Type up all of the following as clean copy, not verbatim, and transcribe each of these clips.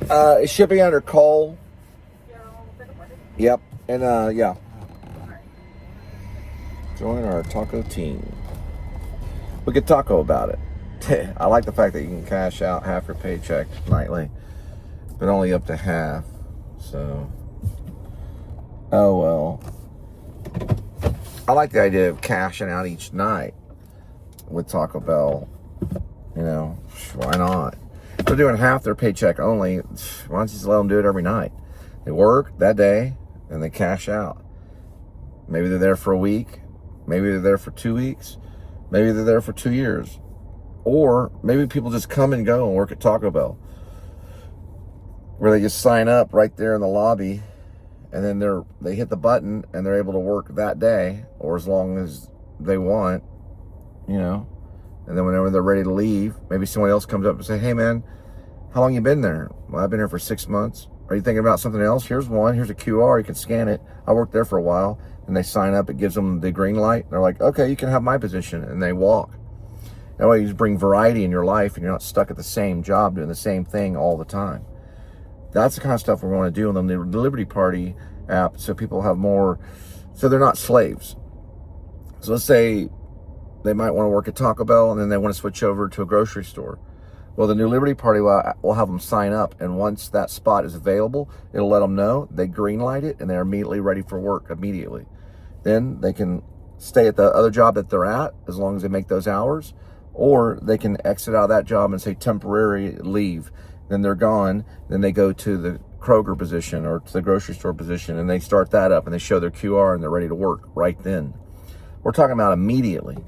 It's shipping under Cole. Yep. And yeah. Join our taco team. We could taco about it. I like the fact that you can cash out half your paycheck nightly, but only up to half. So, oh well. I like the idea of cashing out each night with Taco Bell. You know, why not? If they're doing half their paycheck only, why don't you just let them do it every night? They work that day and they cash out. Maybe they're there for a week. Maybe they're there for 2 weeks. Maybe they're there for 2 years. Or maybe people just come and go and work at Taco Bell, where they just sign up right there in the lobby, and then they hit the button and they're able to work that day or as long as they want, you know. And then whenever they're ready to leave, maybe somebody else comes up and say, "Hey man, how long you been there?" "Well, I've been here for 6 months." "Are you thinking about something else?" "Here's one. Here's a QR. You can scan it. I worked there for a while." And they sign up. It gives them the green light. They're like, "Okay, you can have my position." And they walk. That way you just bring variety in your life and you're not stuck at the same job doing the same thing all the time. That's the kind of stuff we want to do on the Liberty Party app, so people have more, so they're not slaves. So let's say they might want to work at Taco Bell and then they want to switch over to a grocery store. Well, the New Liberty Party will have them sign up, and once that spot is available, it'll let them know. They green light it and they're immediately ready for work immediately. Then they can stay at the other job that they're at as long as they make those hours, or they can exit out of that job and say temporary leave. Then they're gone. Then they go to the Kroger position or to the grocery store position and they start that up and they show their QR and they're ready to work right then. We're talking about immediately.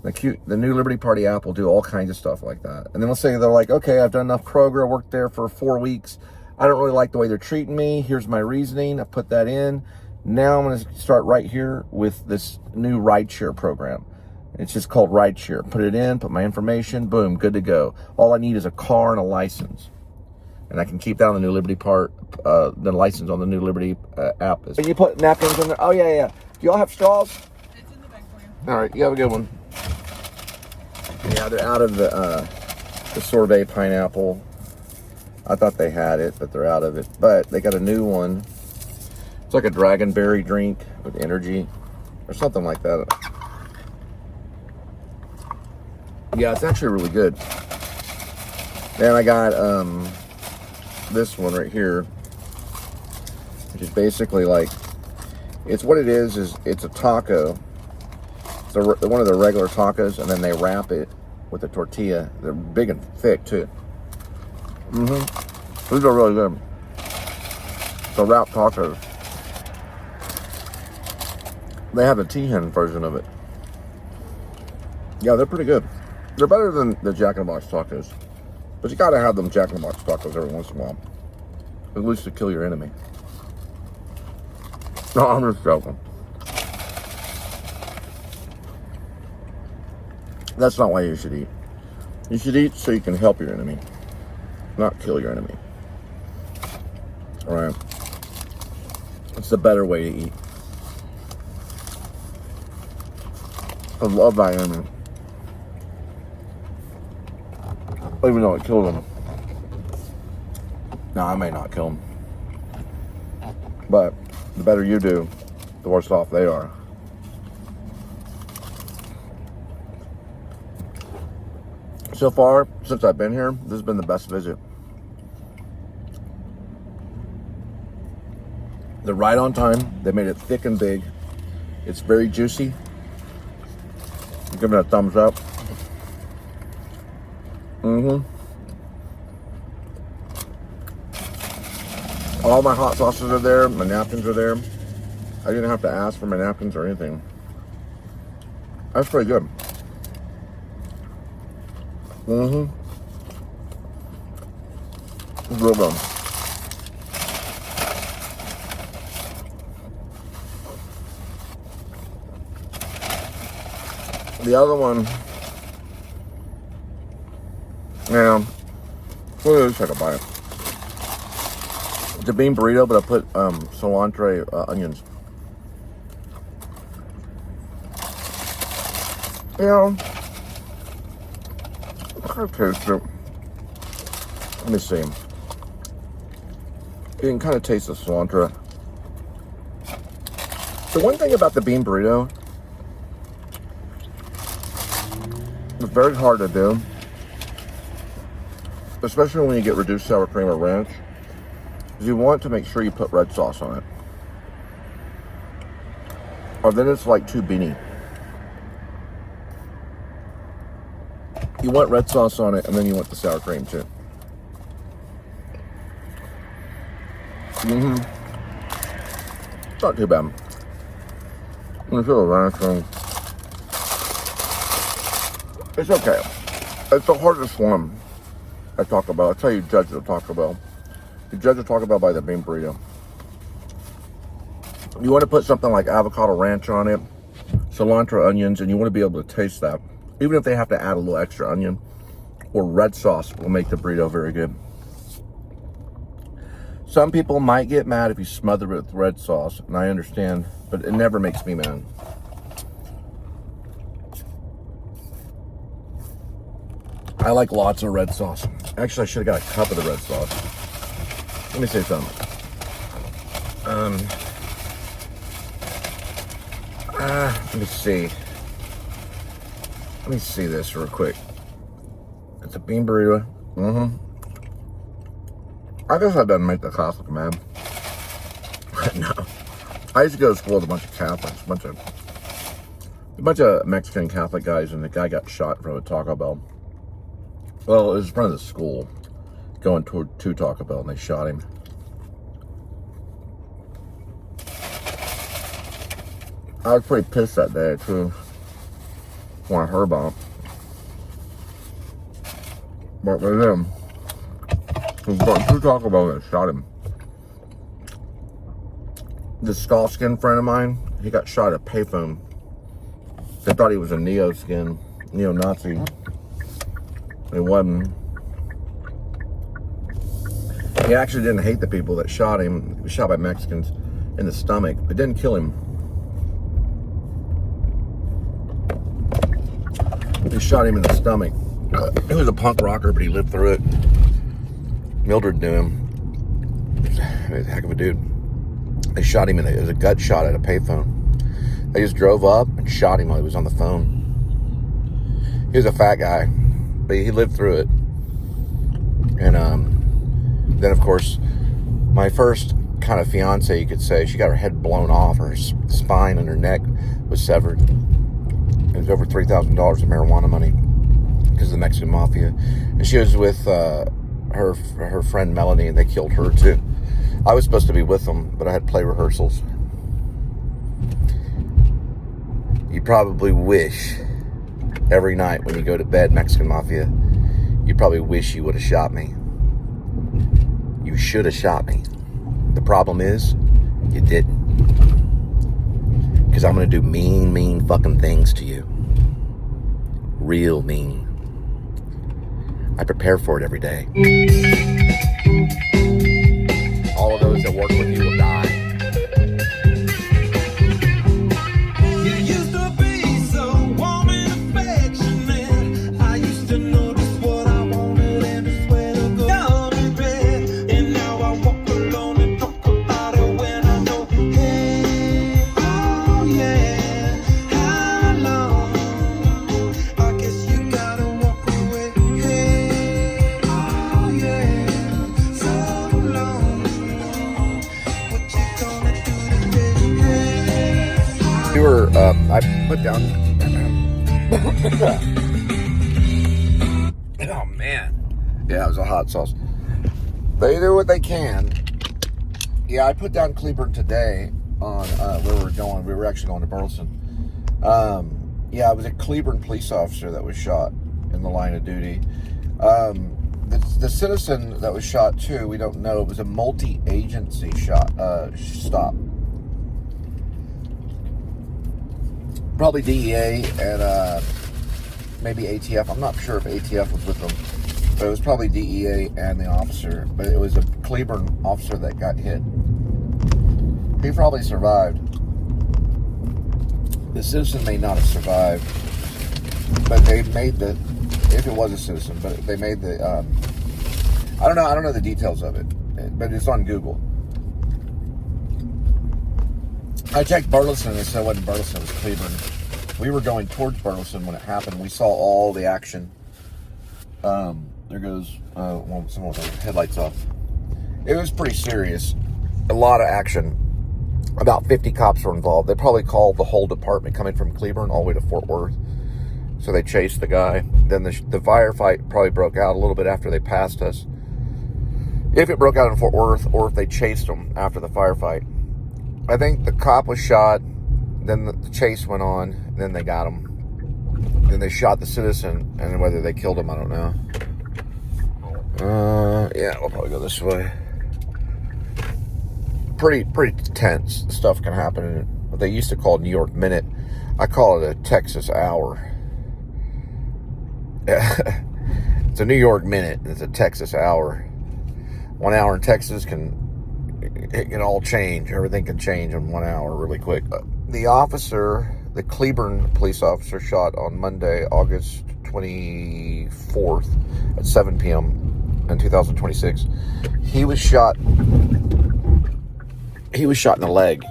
The New Liberty Party app will do all kinds of stuff like that. And then let's say they're like, "Okay, I've done enough Kroger. I worked there for 4 weeks. I don't really like the way they're treating me. Here's my reasoning. I put that in. Now I'm going to start right here with this new rideshare program. It's just called rideshare. Put it in, put my information, boom, good to go. All I need is a car and a license. And I can keep that on the New Liberty the license on the New Liberty app. Can you put napkins in there? Oh, yeah. Do y'all have straws? It's in the bag for you. All right, you have a good one. Yeah, they're out of the sorbet pineapple. I thought they had it, but they're out of it. But they got a new one. It's like a dragonberry drink with energy or something like that. Yeah, it's actually really good. Then I got this one right here, which is basically like, it's what it is it's a taco. It's one of the regular tacos, and then they wrap it with a tortilla. They're big and thick too. These are really good. The wrapped tacos. They have the T-hen version of it. Yeah, they're pretty good. They're better than the Jack in the Box tacos. But you gotta have them Jack in the Box tacos every once in a while. At least to kill your enemy. No, I'm just joking. That's not why you should eat. You should eat so you can help your enemy, not kill your enemy. All right. It's the better way to eat. I love my enemy. Even though it killed him. No, I may not kill him. But the better you do, the worse off they are. So far, since I've been here, this has been the best visit. They're right on time. They made it thick and big. It's very juicy. I'm giving it a thumbs up. All my hot sauces are there. My napkins are there. I didn't have to ask for my napkins or anything. That's pretty good. It's real good. The other one, yeah, we'll just take a bite. It's a bean burrito, but I put cilantro onions. Yeah, I taste it. Let me see. You can kind of taste the cilantro. The one thing about the bean burrito, it's very hard to do, especially when you get reduced sour cream or ranch, is you want to make sure you put red sauce on it. Or then it's like too beany. You want red sauce on it, and then you want the sour cream too. Not too bad. It's a ranch thing. It's okay. It's the hardest one at Taco Bell. That's how you judge the Taco Bell. You judge the Taco Bell by the bean burrito. You want to put something like avocado ranch on it, cilantro, onions, and you want to be able to taste that. Even if they have to add a little extra onion or red sauce will make the burrito very good. Some people might get mad if you smother it with red sauce, and I understand, but it never makes me mad. I like lots of red sauce. Actually, I should have got a cup of the red sauce. Let me say something. Let me see. Let me see this real quick. It's a bean burrito. I guess that doesn't make the Catholic mad. No. I used to go to school with a bunch of Catholics, a bunch of Mexican Catholic guys, and the guy got shot in front of a Taco Bell. Well, it was in front of the school, going to Taco Bell, and they shot him. I was pretty pissed that day, too, when I heard about it. But with him, he was going to Taco Bell and shot him. This skull-skin friend of mine, he got shot at a payphone. They thought he was a neo-Nazi. He wasn't. He actually didn't hate the people that shot him. He was shot by Mexicans in the stomach, but didn't kill him. They shot him in the stomach. He was a punk rocker, but he lived through it. Mildred knew him. He was a heck of a dude. They shot him it was a gut shot at a payphone. They just drove up and shot him while he was on the phone. He was a fat guy, but he lived through it. And then, of course, my first kind of fiance, you could say, she got her head blown off. Her spine and her neck was severed. It was over $3,000 in marijuana money because of the Mexican mafia. And she was with her friend Melanie, and they killed her too. I was supposed to be with them, but I had play rehearsals. You probably wish every night when you go to bed, Mexican mafia, you probably wish you would have shot me. You should have shot me. The problem is, you didn't. Because I'm going to do mean fucking things to you. Real mean. I prepare for it every day. All of those that work with you will die. I put down. Oh man, yeah, it was a hot sauce. They do what they can. Yeah, I put down Cleburne today on where we're going. We were actually going to Burleson. Yeah, it was a Cleburne police officer that was shot in the line of duty. The citizen that was shot too, we don't know. It was a multi-agency stop. Probably DEA and maybe ATF. I'm not sure if ATF was with them, but it was probably DEA and the officer. But it was a Cleburne officer that got hit. He probably survived. The citizen may not have survived, but they made the, if it was a citizen, but they made the, I don't know the details of it, but it's on Google. I checked Burleson, and it wasn't Burleson, it was Cleveland. We were going towards Burleson when it happened. We saw all the action. There goes some of the headlights off. It was pretty serious. A lot of action. About 50 cops were involved. They probably called the whole department coming from Cleveland all the way to Fort Worth. So they chased the guy. Then the firefight probably broke out a little bit after they passed us. If it broke out in Fort Worth, or if they chased them after the firefight. I think the cop was shot. Then the chase went on. Then they got him. Then they shot the citizen. And whether they killed him, I don't know. Yeah, we'll probably go this way. Pretty tense stuff can happen in what they used to call New York Minute. I call it a Texas Hour. It's a New York Minute. It's a Texas Hour. 1 hour in Texas it can all change. Everything can change in 1 hour really quick. The Cleburne police officer, shot on Monday, August 24th at 7 p.m. in 2026. He was shot in the leg.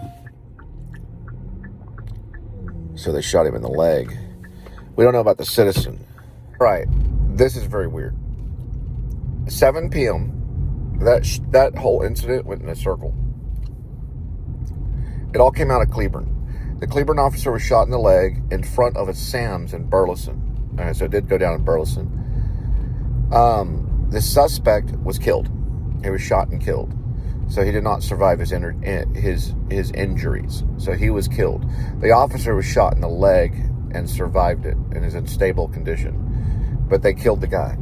So they shot him in the leg. We don't know about the citizen. Right. This is very weird. 7 p.m. That whole incident went in a circle. It all came out of Cleburne. The Cleburne officer was shot in the leg in front of a Sam's in Burleson. So it did go down in Burleson. The suspect was killed. He was shot and killed. So he did not survive his injuries. So he was killed. The officer was shot in the leg and survived it and is in stable condition. But they killed the guy.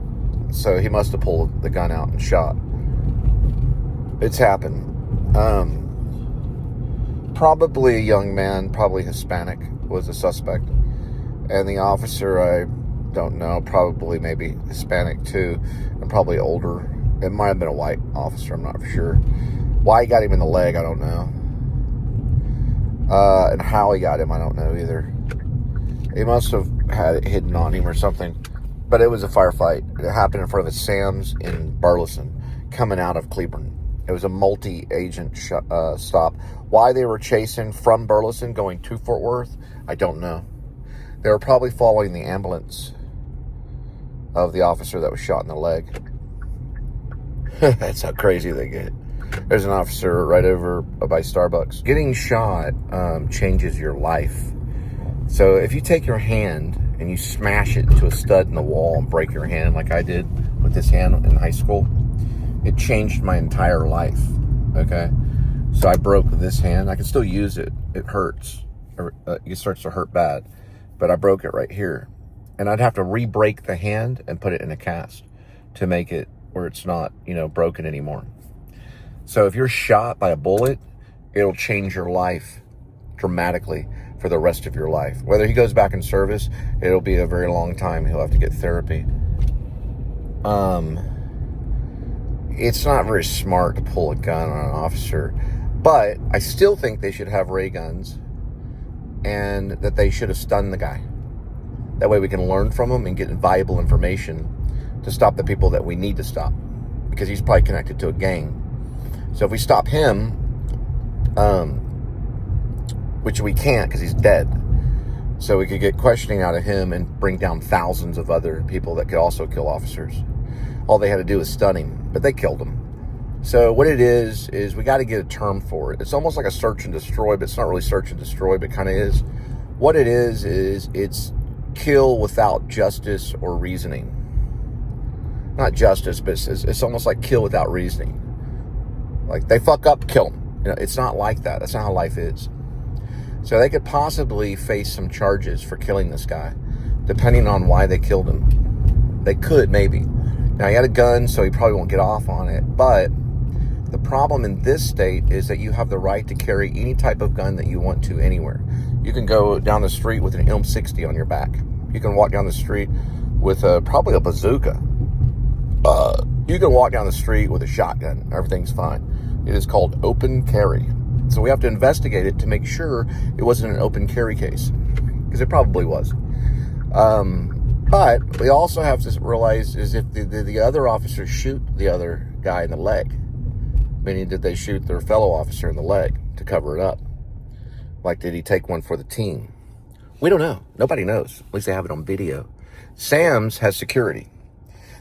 So he must have pulled the gun out and shot. It's happened. Probably a young man, probably Hispanic, was a suspect. And the officer, I don't know, probably maybe Hispanic too, and probably older. It might have been a white officer, I'm not for sure. Why he got him in the leg, I don't know. And how he got him, I don't know either. He must have had it hidden on him or something. But it was a firefight. It happened in front of a Sam's in Burleson, coming out of Cleburne. It was a multi-agent stop. Why they were chasing from Burleson going to Fort Worth, I don't know. They were probably following the ambulance of the officer that was shot in the leg. That's how crazy they get. There's an officer right over by Starbucks. Getting shot changes your life. So if you take your hand and you smash it into a stud in the wall and break your hand like I did with this hand in high school, it changed my entire life, okay? So I broke this hand. I can still use it. It hurts. It starts to hurt bad. But I broke it right here. And I'd have to re-break the hand and put it in a cast to make it where it's not, broken anymore. So if you're shot by a bullet, it'll change your life dramatically for the rest of your life. Whether he goes back in service, it'll be a very long time. He'll have to get therapy. It's not very smart to pull a gun on an officer, but I still think they should have ray guns and that they should have stunned the guy. That way we can learn from him and get valuable information to stop the people that we need to stop, because he's probably connected to a gang. So if we stop him, which we can't because he's dead, so we could get questioning out of him and bring down thousands of other people that could also kill officers. All they had to do was stun him, but they killed him. So what it is we got to get a term for it. It's almost like a search and destroy, but it's not really search and destroy, but kind of is. What it is it's kill without justice or reasoning. Not justice, but it's almost like kill without reasoning. Like, they fuck up, kill them. It's not like that. That's not how life is. So they could possibly face some charges for killing this guy, depending on why they killed him. They could, maybe. Now, he had a gun, so he probably won't get off on it. But the problem in this state is that you have the right to carry any type of gun that you want to anywhere. You can go down the street with an M60 on your back. You can walk down the street with probably a bazooka. You can walk down the street with a shotgun. Everything's fine. It is called open carry. So we have to investigate it to make sure it wasn't an open carry case, because it probably was. But we also have to realize is if the other officers shoot the other guy in the leg, meaning did they shoot their fellow officer in the leg to cover it up? Like, did he take one for the team? We don't know. Nobody knows. At least they have it on video. Sam's has security.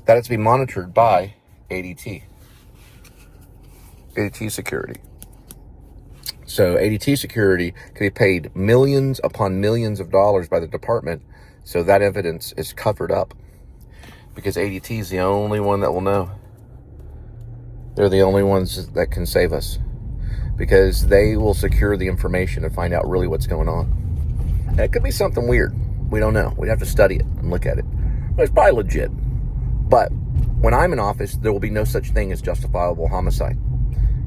That is to be monitored by ADT. ADT security. So ADT security can be paid millions upon millions of dollars by the department, so that evidence is covered up. Because ADT is the only one that will know. They're the only ones that can save us. Because they will secure the information and find out really what's going on. And it could be something weird. We don't know. We'd have to study it and look at it. But it's probably legit. But when I'm in office, there will be no such thing as justifiable homicide.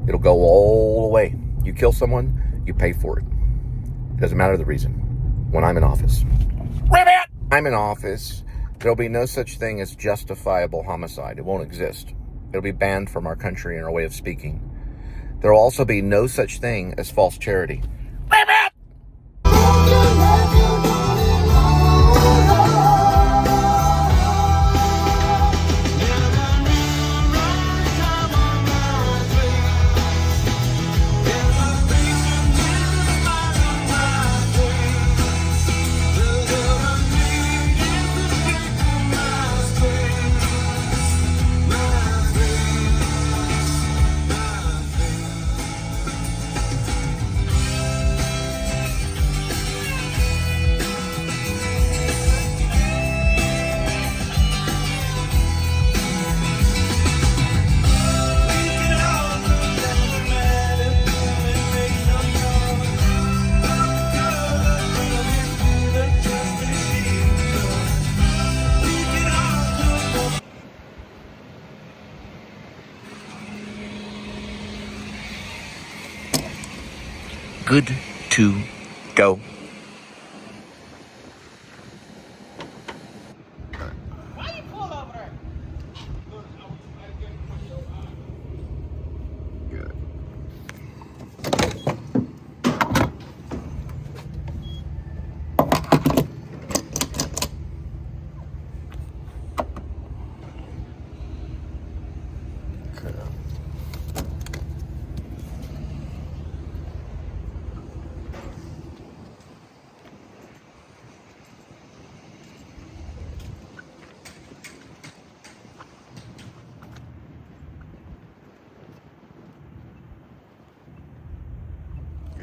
It'll go all the way. You kill someone, you pay for it. Doesn't matter the reason. When I'm in office. I'm in office, there'll be no such thing as justifiable homicide. It won't exist. It'll be banned from our country and our way of speaking. There will also be no such thing as false charity. Good to go. Why you pull over there? Good.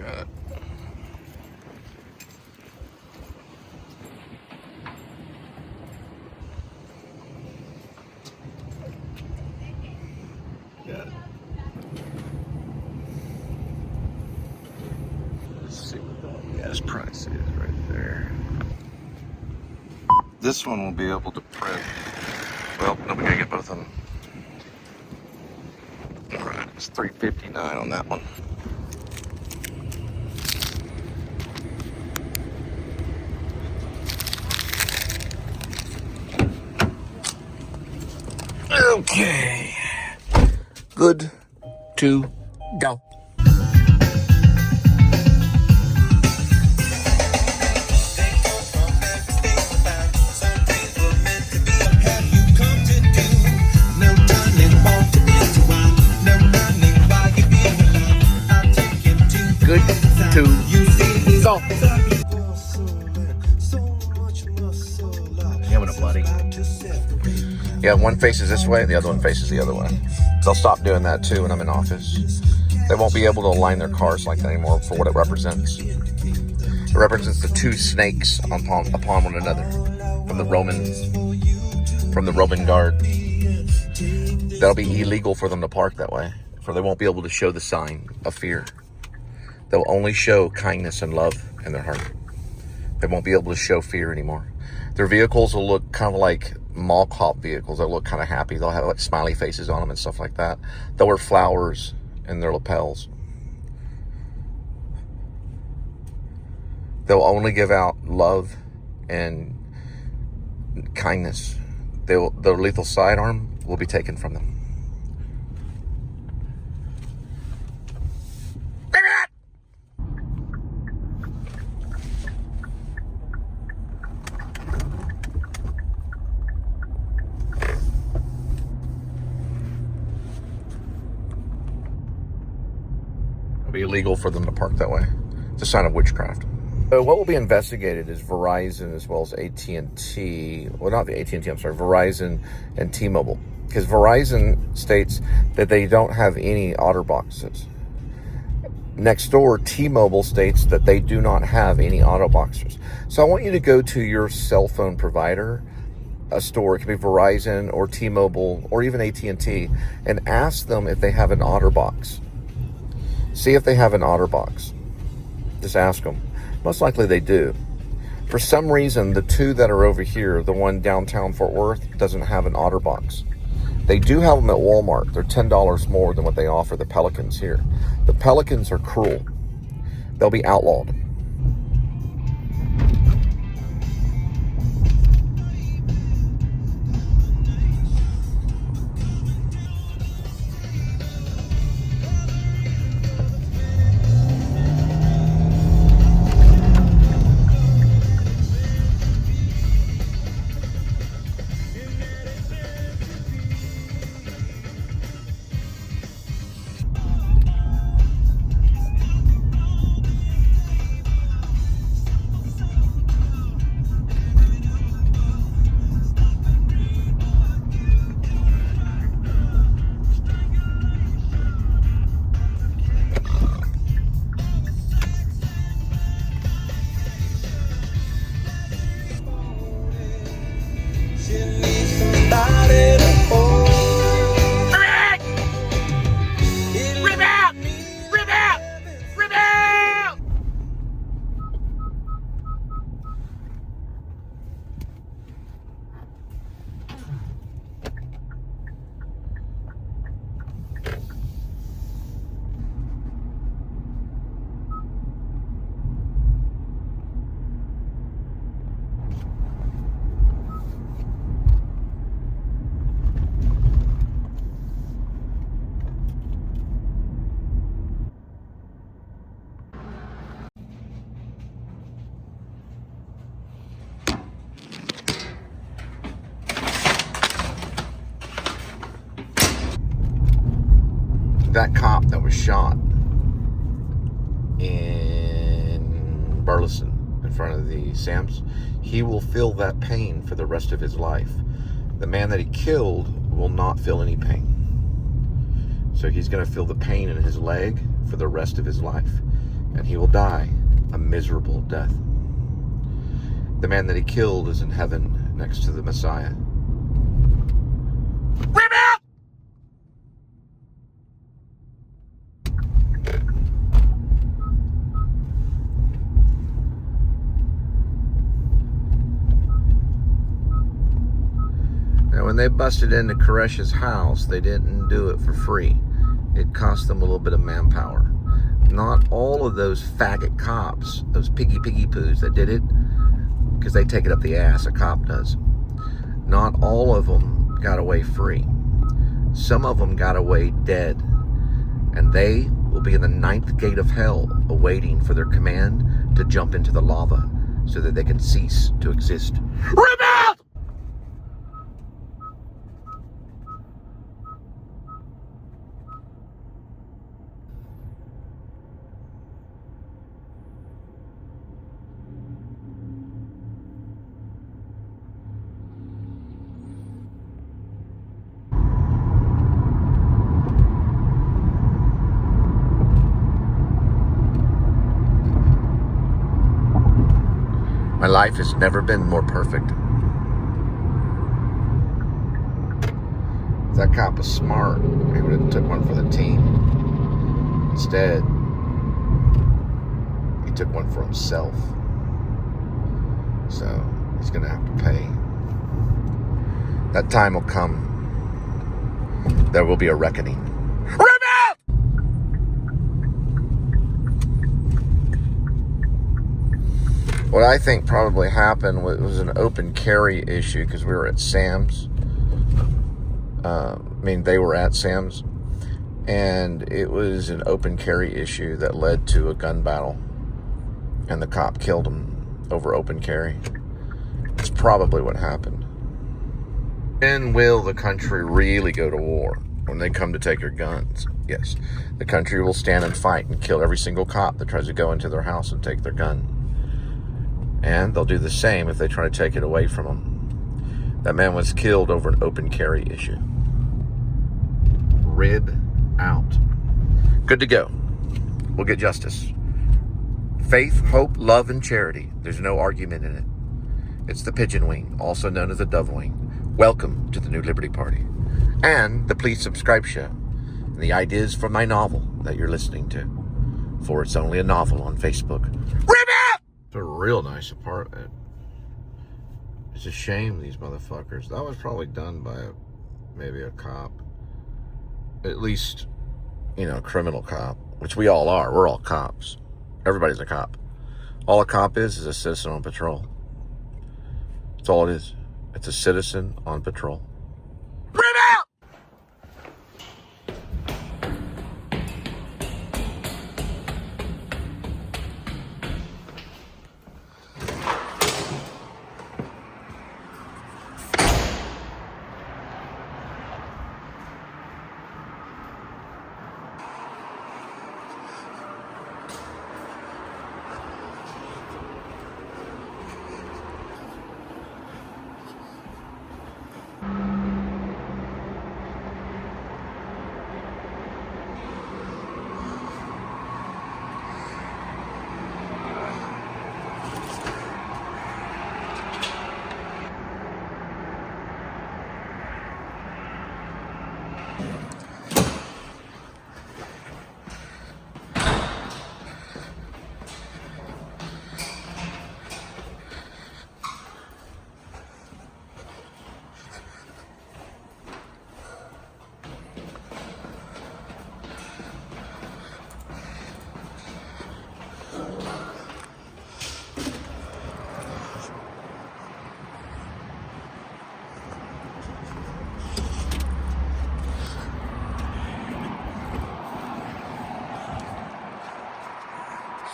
Got it. Got it. Let's see what the gas price is right there. This one will be able to print. Well, no, we gotta get both of them. All right, it's $3.59 on that one. Okay. Good to go. Good to go. You having a buddy? Yeah, one faces this way, the other one faces the other way. They'll stop doing that too when I'm in office. They won't be able to align their cars like that anymore for what it represents. It represents the two snakes upon one another from the Roman guard. That'll be illegal for them to park that way, for they won't be able to show the sign of fear. They'll only show kindness and love in their heart. They won't be able to show fear anymore. Their vehicles will look kind of like mall cop vehicles. They'll look kind of happy. They'll have like smiley faces on them and stuff like that. They'll wear flowers in their lapels. They'll only give out love and kindness. Their lethal sidearm will be taken from them. It'll be illegal for them to park that way. It's a sign of witchcraft. So what will be investigated is Verizon as well as AT&T. Well, not the AT&T, I'm sorry, Verizon and T-Mobile. Because Verizon states that they don't have any OtterBoxes. Next door, T-Mobile states that they do not have any OtterBoxes. So I want you to go to your cell phone provider, a store, it could be Verizon or T-Mobile or even AT&T, and ask them if they have an OtterBox. See if they have an OtterBox. Just ask them. Most likely they do. For some reason, the two that are over here, the one downtown Fort Worth, doesn't have an OtterBox. They do have them at Walmart. They're $10 more than what they offer the Pelicans here. The Pelicans are cruel. They'll be outlawed. That cop that was shot in Burleson in front of the Sam's, he will feel that pain for the rest of his life. The man that he killed will not feel any pain. So he's going to feel the pain in his leg for the rest of his life. And he will die a miserable death. The man that he killed is in heaven next to the Messiah. Rip out! Now, when they busted into Koresh's house, they didn't do it for free. It cost them a little bit of manpower. Not all of those faggot cops, those piggy poos that did it, because they take it up the ass, a cop does. Not all of them got away free. Some of them got away dead. And they will be in the 9th gate of hell, awaiting for their command to jump into the lava so that they can cease to exist. Rip out! My life has never been more perfect. If that cop was smart, he would have took one for the team. Instead, he took one for himself. So he's gonna have to pay. That time will come. There will be a reckoning. What I think probably happened was an open carry issue because we were at Sam's. They were at Sam's. And it was an open carry issue that led to a gun battle. And the cop killed him over open carry. That's probably what happened. When will the country really go to war? when they come to take your guns, yes, the country will stand and fight and kill every single cop that tries to go into their house and take their gun. And they'll do the same if they try to take it away from them. That man was killed over an open carry issue. Rib out. Good to go. We'll get justice. Faith, hope, love, and charity. There's no argument in it. It's the pigeon wing, also known as the dove wing. Welcome to the New Liberty Party. And the Please Subscribe show. And the ideas from my novel that you're listening to. For it's only a novel on Facebook. Rip out! It's a real nice apartment. It's a shame these motherfuckers. That was probably done by maybe a cop. At least, a criminal cop. Which we all are. We're all cops. Everybody's a cop. All a cop is a citizen on patrol. That's all it is. It's a citizen on patrol. Rip out!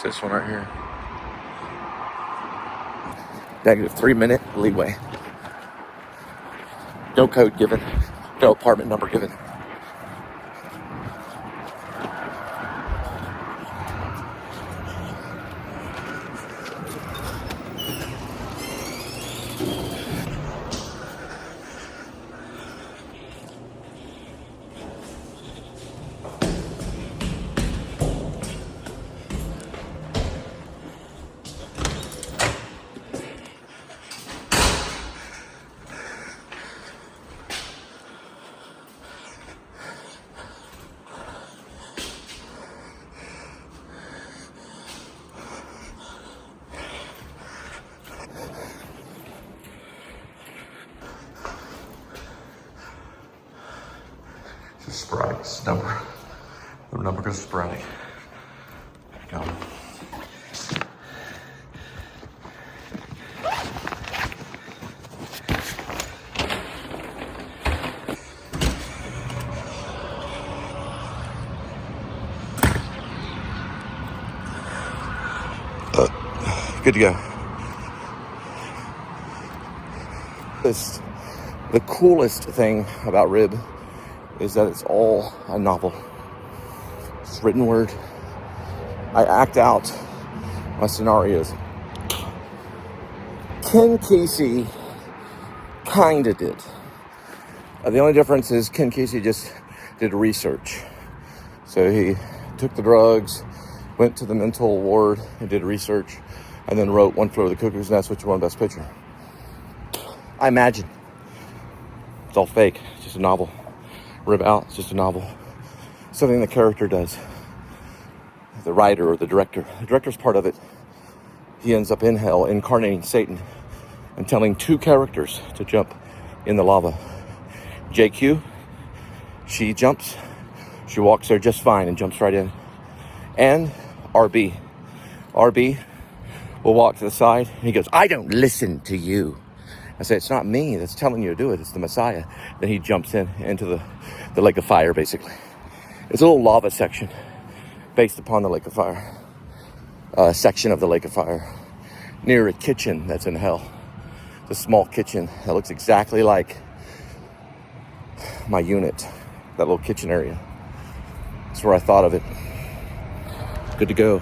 This one right here. Negative 3-minute leeway. No code given. No apartment number given. Sporadic. The number goes sporadic. Go. Good to go. The coolest thing about Rib is that it's all a novel. It's written word. I act out my scenarios. Ken Kesey kinda did. The only difference is Ken Kesey just did research. So he took the drugs, went to the mental ward and did research, and then wrote One Flew Over the Cuckoo's Nest, which won Best Picture. I imagine. It's all fake. It's just a novel. Rib Out, it's just a novel. Something the character does. The writer or the director. The director's part of it. He ends up in hell, incarnating Satan, and telling two characters to jump in the lava. JQ, she jumps. She walks there just fine and jumps right in. And RB. RB will walk to the side, and he goes, I don't listen to you. I say, it's not me that's telling you to do it. It's the Messiah. Then he jumps into the lake of fire, basically. It's a little lava section based upon the lake of fire. Section of the lake of fire. Near a kitchen that's in hell. It's a small kitchen that looks exactly like my unit that little kitchen area. That's where I thought of it. Good to go.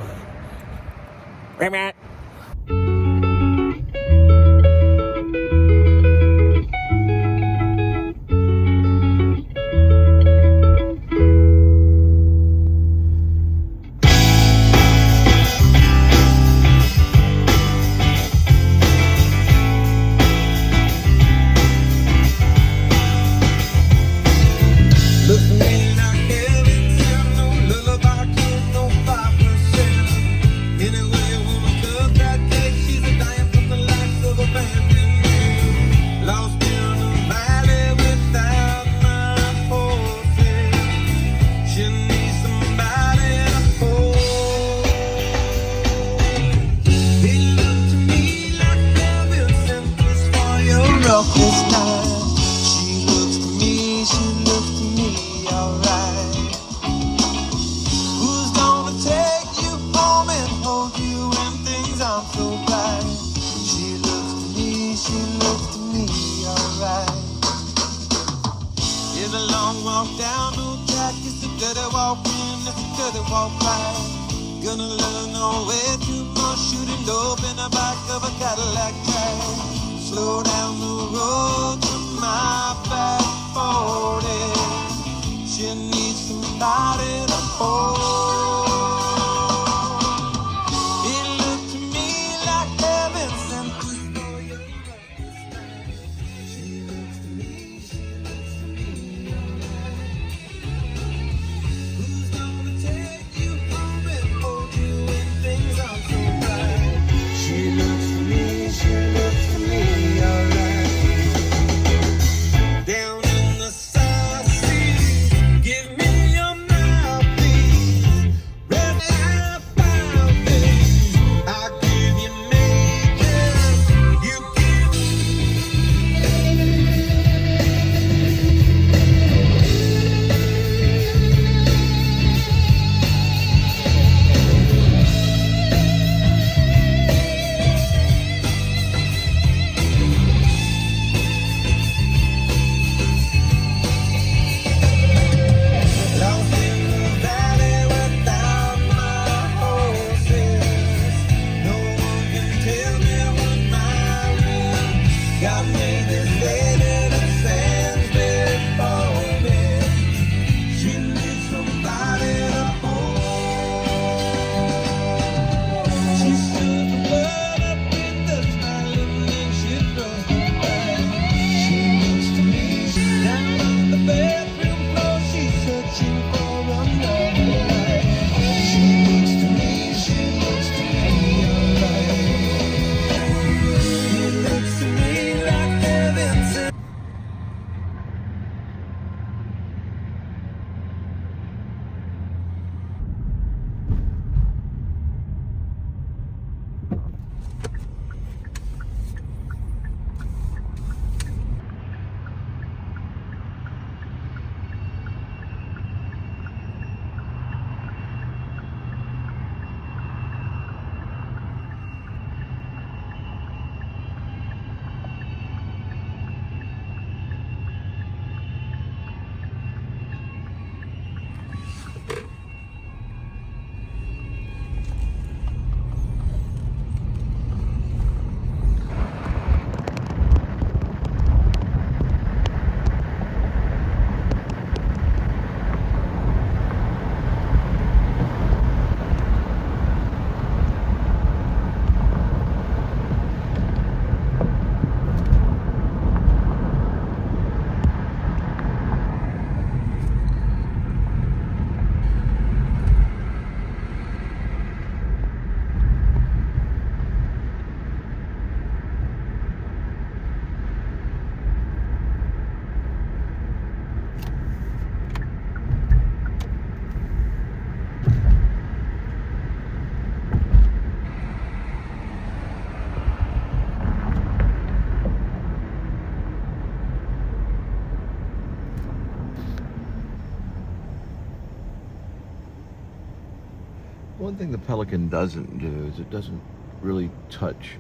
One thing the Pelican doesn't do is it doesn't really touch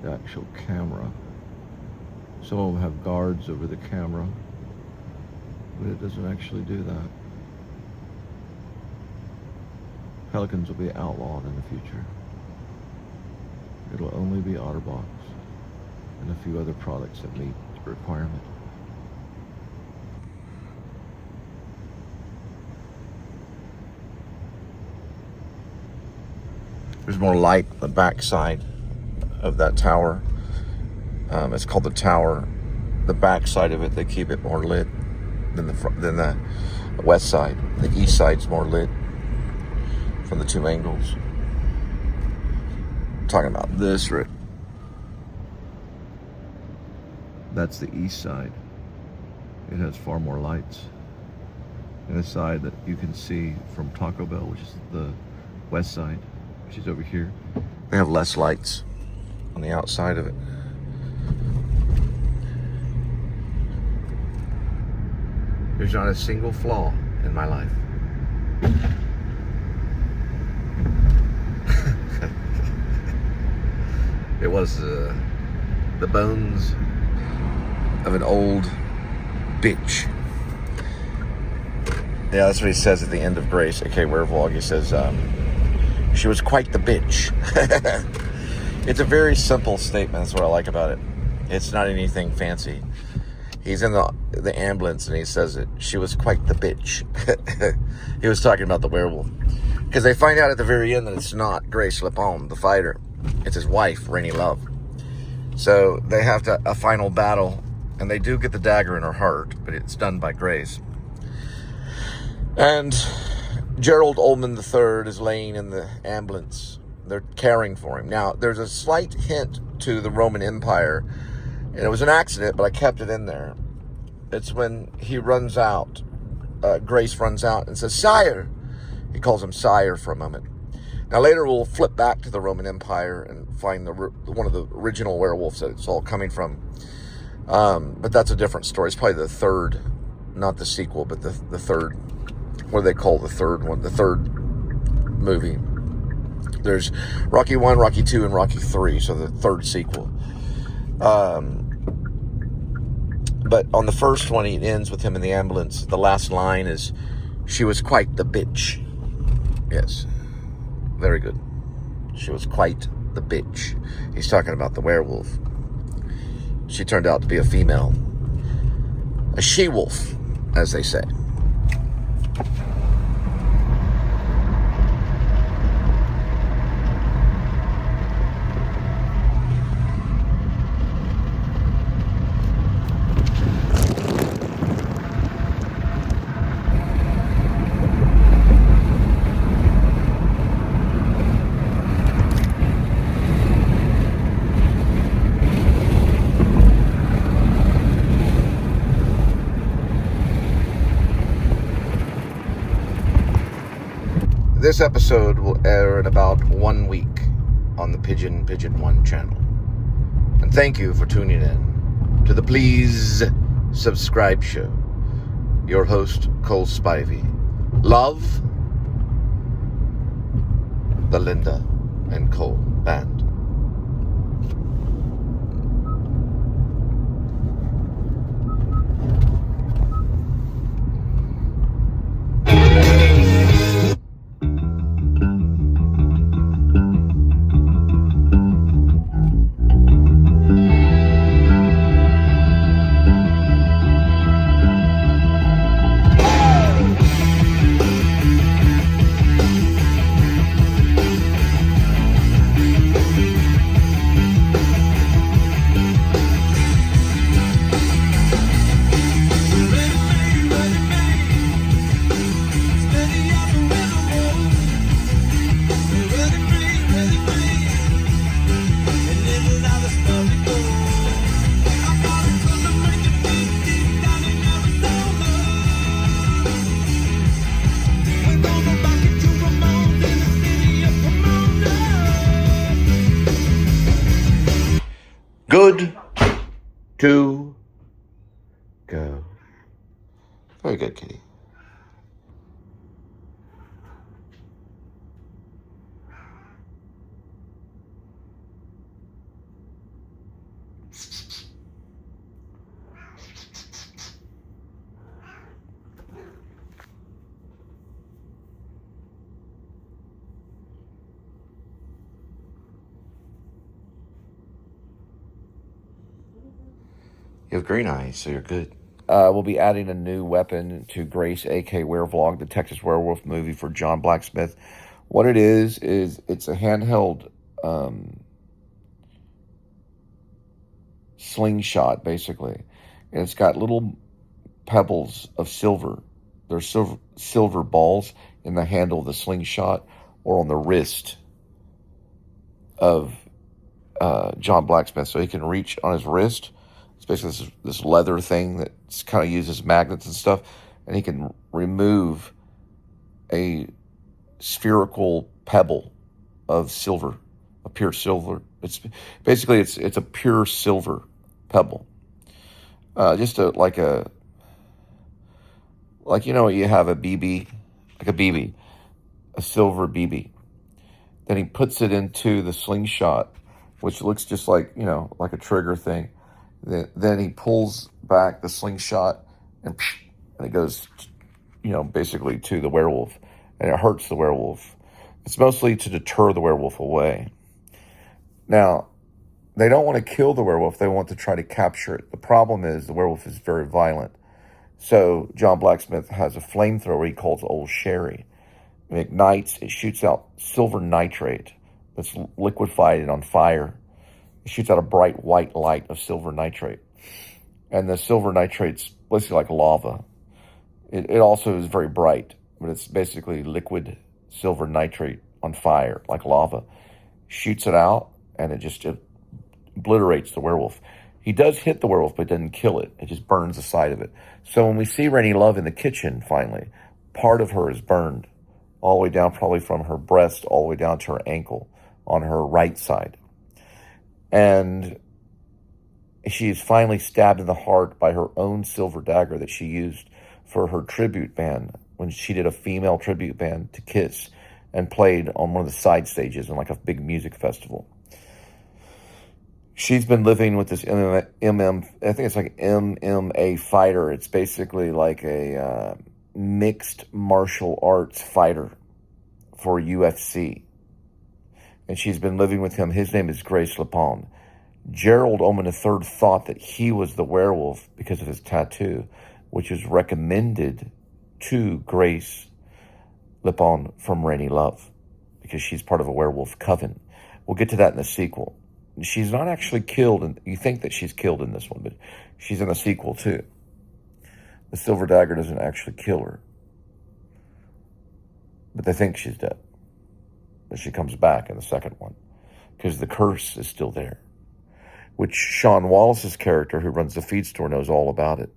the actual camera. Some of them have guards over the camera. but it doesn't actually do that. Pelicans will be outlawed in the future. It'll only be OtterBox and a few other products that meet the requirement. There's more light on the back side of that tower. It's called the tower. The back side of it, they keep it more lit than the west side. The east side's more lit from the two angles. I'm talking about this right. That's the east side. It has far more lights. And the side that you can see from Taco Bell, which is the west side, which is over here, they have less lights on the outside of it. There's not a single flaw in my life. It was the bones of an old bitch. Yeah, that's what he says at the end of Grace, aka Werevlog. He says, she was quite the bitch. It's a very simple statement. That's what I like about it. It's not anything fancy. He's in the ambulance and he says it. She was quite the bitch. He was talking about the werewolf. Because they find out at the very end that it's not Grace Lepalme, the fighter. It's his wife, Rainy Love. So they have a final battle. And they do get the dagger in her heart, but it's done by Grace. And Gerald Ullman III is laying in the ambulance. They're caring for him. Now, there's a slight hint to the Roman Empire. And it was an accident, but I kept it in there. It's when he runs out. Grace runs out and says, "Sire." He calls him Sire for a moment. Now, later we'll flip back to the Roman Empire and find one of the original werewolves that it's all coming from. But that's a different story. It's probably the third, not the sequel, but the third. What do they call the third one? The third movie. There's Rocky 1, Rocky 2, and Rocky 3, so the third sequel. But on the first one, it ends with him in the ambulance. The last line is, "She was quite the bitch." Yes. Very good. She was quite the bitch. He's talking about the werewolf. She turned out to be a female. A she-wolf, as they say. This episode will air in about 1 week on the Pigeon 1 channel. And thank you for tuning in to the Please Subscribe Show. Your host, Cole Spivey. Love, the Linda and Cole Band. Good to go. Very good, kitty. You have green eyes, so you're good. We'll be adding a new weapon to Grace, a.k.a. Werevlog, the Texas werewolf movie for John Blacksmith. What it is it's a handheld slingshot, basically. And it's got little pebbles of silver. There's silver balls in the handle of the slingshot or on the wrist of John Blacksmith. So he can reach on his wrist. It's basically this leather thing that's kind of used as magnets and stuff. And he can remove a spherical pebble of silver, a pure silver. It's basically it's a pure silver pebble. Just like you have a BB, like a BB, a silver BB. Then he puts it into the slingshot, which looks just like, like a trigger thing. Then he pulls back the slingshot and it goes, basically to the werewolf, and it hurts the werewolf. It's mostly to deter the werewolf away. Now, they don't want to kill the werewolf. They want to try to capture it. The problem is the werewolf is very violent. So John Blacksmith has a flamethrower he calls Old Sherry. It ignites, it shoots out silver nitrate that's liquefied and on fire. It shoots out a bright white light of silver nitrate. And the silver nitrate's basically like lava. It also is very bright, but it's basically liquid silver nitrate on fire, like lava. Shoots it out, and it obliterates the werewolf. He does hit the werewolf, but doesn't kill it. It just burns the side of it. So when we see Rainey Love in the kitchen, finally, part of her is burned, all the way down, probably from her breast, all the way down to her ankle on her right side. And she's finally stabbed in the heart by her own silver dagger that she used for her tribute band when she did a female tribute band to Kiss and played on one of the side stages in like a big music festival. She's been living with this I think it's like MMA fighter. It's basically like a mixed martial arts fighter for UFC. And she's been living with him. His name is Grace Lepon. Gerald Oman III thought that he was the werewolf because of his tattoo, which was recommended to Grace Lepon from Rainey Love because she's part of a werewolf coven. We'll get to that in the sequel. She's not actually killed, and you think that she's killed in this one, but she's in the sequel too. The silver dagger doesn't actually kill her, but they think she's dead. But she comes back in the second one because the curse is still there, which Sean Wallace's character, who runs the feed store, knows all about it.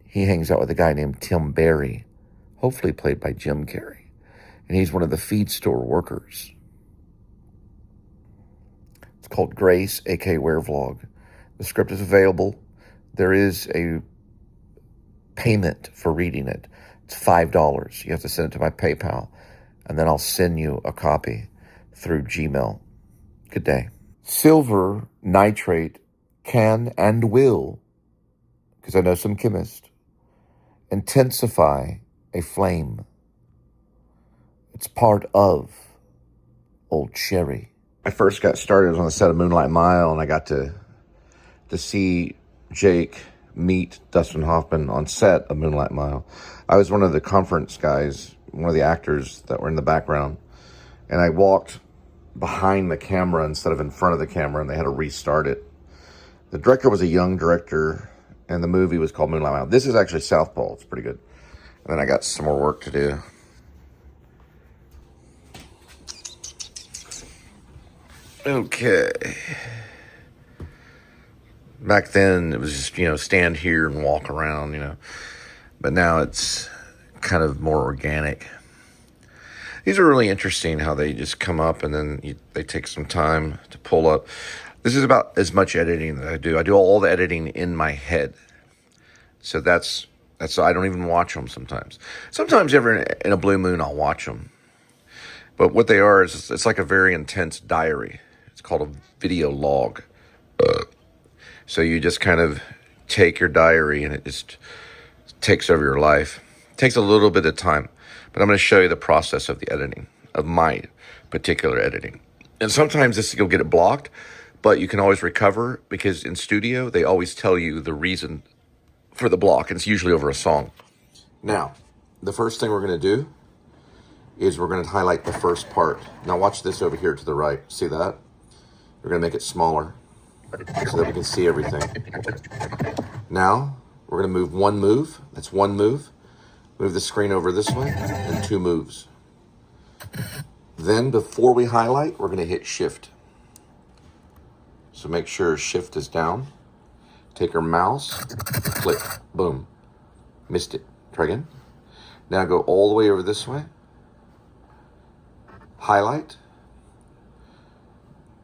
He hangs out with a guy named Tim Barry, hopefully played by Jim Carrey, and he's one of the feed store workers. It's called Grace, a.k.a. Werevlog. The script is available. There is a payment for reading it. It's $5. You have to send it to my PayPal, and then I'll send you a copy through Gmail. Good day. Silver nitrate can and will, because I know some chemists, intensify a flame. It's part of Old Sherry. I first got started on the set of Moonlight Mile, and I got to see Jake meet Dustin Hoffman on set of Moonlight Mile. I was one of the conference guys, one of the actors that were in the background, and I walked behind the camera instead of in front of the camera, and they had to restart it. The director was a young director, and the movie was called Moonlight Mile. This is actually Southpaw. It's pretty good. And then I got some more work to do. Okay. Back then, it was just, stand here and walk around, But now it's kind of more organic. These are really interesting how they just come up and then they take some time to pull up. This is about as much editing that I do. I do all the editing in my head. So that's I don't even watch them sometimes. Sometimes ever in a blue moon, I'll watch them. But what they are is it's like a very intense diary. It's called a video log. So you just kind of take your diary and it just takes over your life. It takes a little bit of time. But I'm going to show you the process of the editing, of my particular editing. And sometimes you'll get it blocked, but you can always recover, because in studio, they always tell you the reason for the block, and it's usually over a song. Now, the first thing we're going to do is we're going to highlight the first part. Now watch this over here to the right. See that? We're going to make it smaller so that we can see everything. Now, we're going to move one move. That's one move. Move the screen over this way, and two moves. Then, before we highlight, we're going to hit Shift. So make sure Shift is down. Take our mouse, click, boom. Missed it. Try again. Now go all the way over this way. Highlight.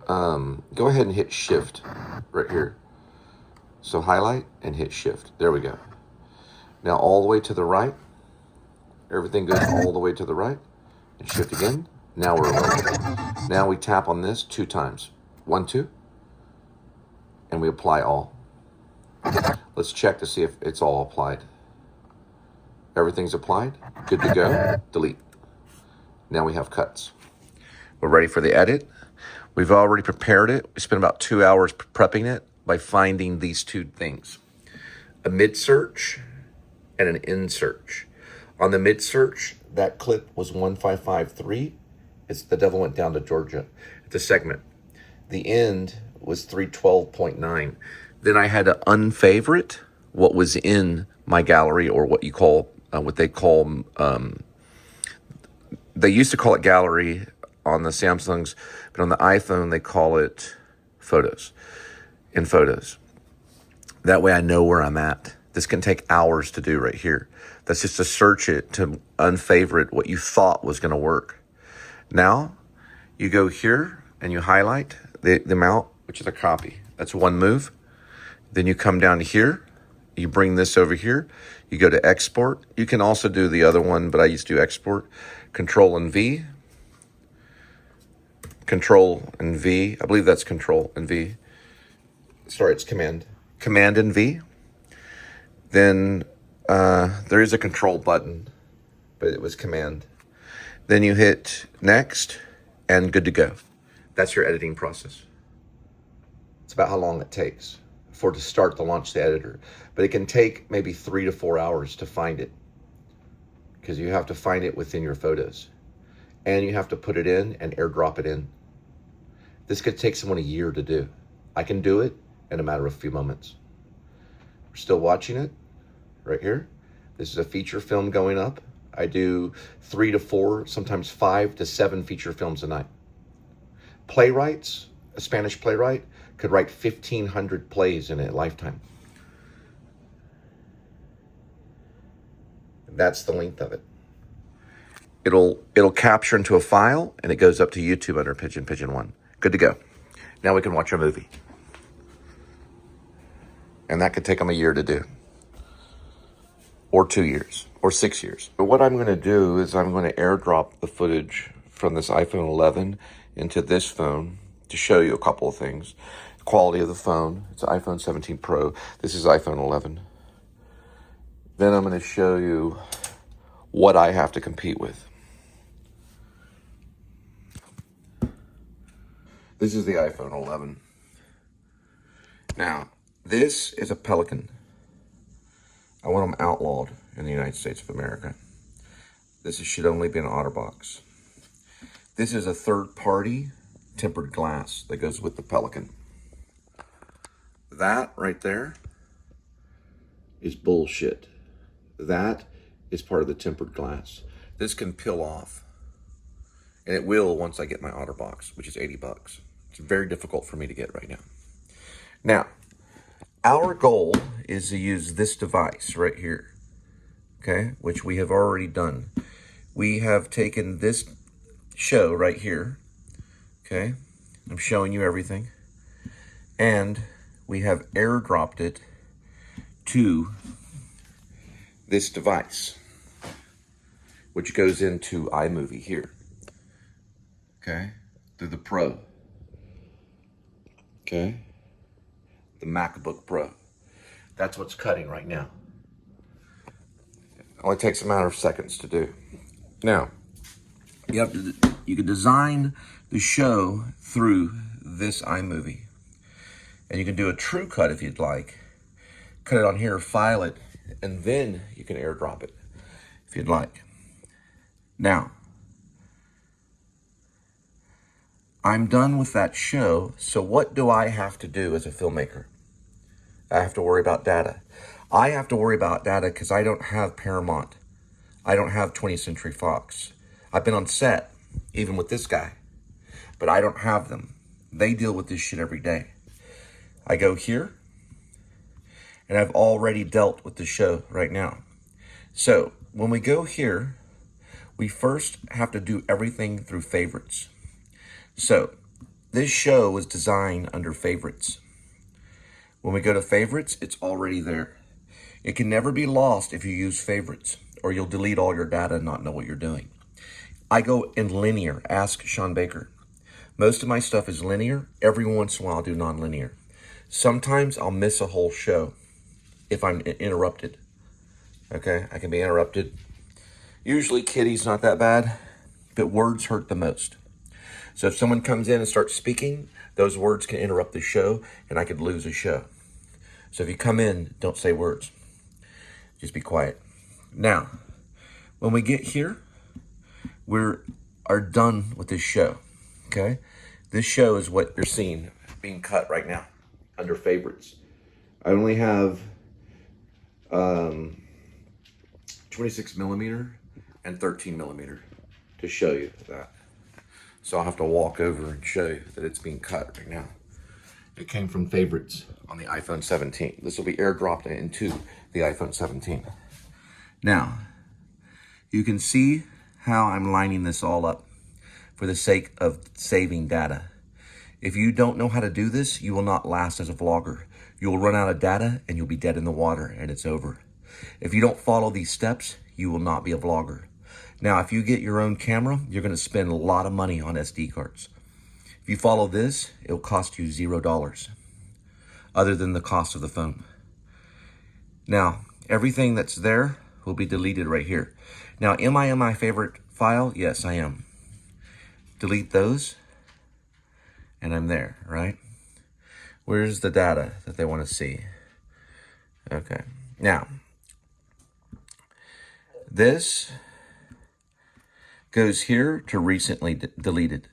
Go ahead and hit Shift right here. So highlight and hit Shift. There we go. Now all the way to the right. Everything goes all the way to the right. And Shift again. Now we're rolling. Now we tap on this 2 times. 1, 2. And we apply all. Let's check to see if it's all applied. Everything's applied. Good to go. Delete. Now we have cuts. We're ready for the edit. We've already prepared it. We spent about 2 hours prepping it by finding these 2 things. A mid-search and an in-search. On the mid-search, that clip was 1553. It's The Devil Went Down to Georgia. It's a segment. The end was 312.9. Then I had to unfavorite what was in my gallery, or what you call, what they call, they used to call it gallery on the Samsungs, but on the iPhone, they call it photos, in photos. That way I know where I'm at. This can take hours to do right here. That's just to search it, to unfavorite what you thought was going to work. Now, you go here and you highlight the amount, which is a copy. That's one move. Then you come down here. You bring this over here. You go to export. You can also do the other one, but I used to do export. Control and V. Control and V. I believe that's Control and V. Sorry, it's Command. Command and V. Then there is a Control button, but it was Command. Then you hit Next, and good to go. That's your editing process. It's about how long it takes for it to start to launch the editor. But it can take maybe 3 to 4 hours to find it, because you have to find it within your photos. And you have to put it in and airdrop it in. This could take someone a year to do. I can do it in a matter of a few moments. We're still watching it right here. This is a feature film going up. I do 3 to 4, sometimes 5 to 7 feature films a night. Playwrights, a Spanish playwright, could write 1,500 plays in a lifetime. That's the length of it. It'll capture into a file, and it goes up to YouTube under Pigeon 1. Good to go. Now we can watch our movie. And that could take them a year to do. Or 2 years. Or 6 years. But what I'm going to do is I'm going to airdrop the footage from this iPhone 11 into this phone to show you a couple of things. Quality of the phone. It's an iPhone 17 Pro. This is iPhone 11. Then I'm going to show you what I have to compete with. This is the iPhone 11. Now, this is a Pelican. I want them outlawed in the United States of America. This should only be an OtterBox. This is a third-party tempered glass that goes with the Pelican. That right there is bullshit. That is part of the tempered glass. This can peel off. And it will once I get my OtterBox, which is $80. It's very difficult for me to get right now. Now, our goal is to use this device right here, okay, which we have already done. We have taken this show right here, okay, I'm showing you everything, and we have airdropped it to this device, which goes into iMovie here, okay, through the Pro, okay, the MacBook Pro. That's what's cutting right now. It only takes a matter of seconds to do. Now, you can design the show through this iMovie, And you can do a true cut if you'd like. Cut it on here, file it, and then you can airdrop it if you'd like. Now, I'm done with that show, so what do I have to do as a filmmaker? I have to worry about data. I have to worry about data because I don't have Paramount. I don't have 20th Century Fox. I've been on set, even with this guy, but I don't have them. They deal with this shit every day. I go here, and I've already dealt with the show right now. So when we go here, we first have to do everything through favorites. So this show was designed under favorites. When we go to favorites, it's already there. It can never be lost if you use favorites, or you'll delete all your data and not know what you're doing. I go in linear. Ask Sean Baker. Most of my stuff is linear. Every once in a while I'll do non-linear. Sometimes I'll miss a whole show if I'm interrupted. Okay, I can be interrupted. Usually kitty's not that bad, but words hurt the most. So if someone comes in and starts speaking, those words can interrupt the show and I could lose a show. So if you come in, don't say words. Just be quiet. Now, when we get here, we are done with this show, okay? This show is what you're seeing being cut right now under favorites. I only have 26 millimeter and 13 millimeter to show you that. So I'll have to walk over and show you that it's being cut right now. It came from favorites on the iPhone 17. This will be airdropped into the iPhone 17. Now, you can see how I'm lining this all up for the sake of saving data. If you don't know how to do this, you will not last as a vlogger. You will run out of data and you'll be dead in the water and it's over. If you don't follow these steps, you will not be a vlogger. Now, if you get your own camera, you're going to spend a lot of money on SD cards. If you follow this, it'll cost you $0, other than the cost of the phone. Now, everything that's there will be deleted right here. Now, am I in my favorite file? Yes, I am. Delete those, and I'm there, right? Where's the data that they want to see? Okay, now, this goes here to recently deleted.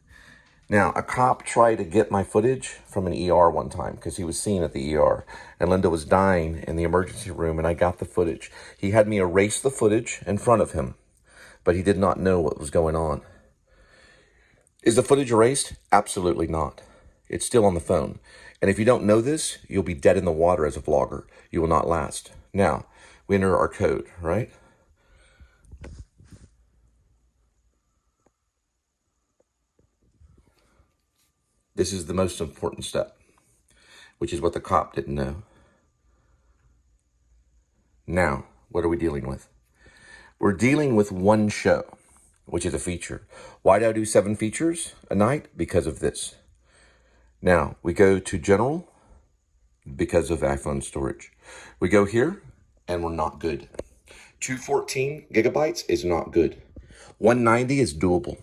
Now, a cop tried to get my footage from an ER one time because he was seen at the ER and Linda was dying in the emergency room and I got the footage. He had me erase the footage in front of him, but he did not know what was going on. Is the footage erased? Absolutely not. It's still on the phone. And if you don't know this, you'll be dead in the water as a vlogger. You will not last. Now, we enter our code, right? This is the most important step, which is what the cop didn't know. Now, what are we dealing with? We're dealing with one show, which is a feature. Why do I do 7 features a night? Because of this. Now, we go to general because of iPhone storage. We go here and we're not good. 214 gigabytes is not good. 190 is doable.